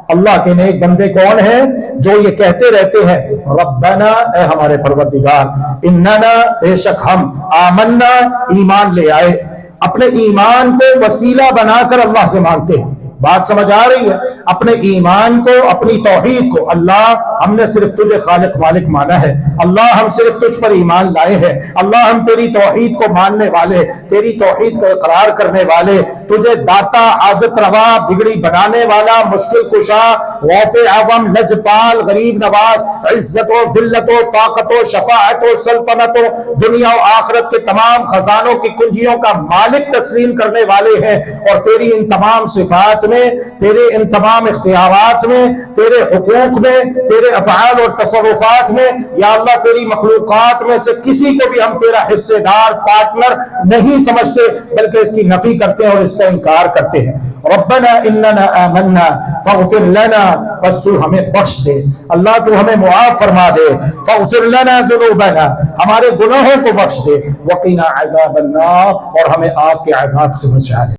اللہ کے نیک بندے کون ہیں؟ جو یہ کہتے رہتے ہیں ربنا، اے ہمارے پروردگار، اننا، بے شک ہم، آمنا، ایمان لے آئے، اپنے ایمان کو وسیلہ بنا کر اللہ سے مانگتے ہیں۔ بات سمجھ آ رہی ہے؟ اپنے ایمان کو، اپنی توحید کو، اللہ ہم نے صرف تجھے خالق مالک مانا ہے، اللہ ہم صرف تجھ پر ایمان لائے ہیں، اللہ ہم تیری توحید کو ماننے والے، تیری توحید کو اقرار کرنے والے، تجھے داتا، حاجت روا، بگڑی بنانے والا، مشکل کشا، غوث اعظم، لجپال، غریب نواز، عزت و ذلت و طاقت و شفاعت و سلطنت و دنیا و آخرت کے تمام خزانوں کی کنجیوں کا مالک تسلیم کرنے والے ہیں، اور تیری ان تمام صفات میں، تیرے ان تمام اختیارات میں، تیرے حقوق میں، تیرے افعال اور تصرفات میں، یا اللہ تیری مخلوقات میں سے کسی کو بھی ہم تیرا حصے دار، پارٹنر نہیں سمجھتے، بلکہ اس کی نفی کرتے ہیں اور اس کا انکار کرتے ہیں۔ ربنا اننا آمنا فاغفر لنا، بس تو ہمیں بخش دے اللہ، تو ہمیں معاف فرما دے، فاغفر لنا ذنوبنا، ہمارے گناہوں کو بخش دے، وقنا عذاب النار، اور ہمیں آگ کے عذاب سے بچا لے۔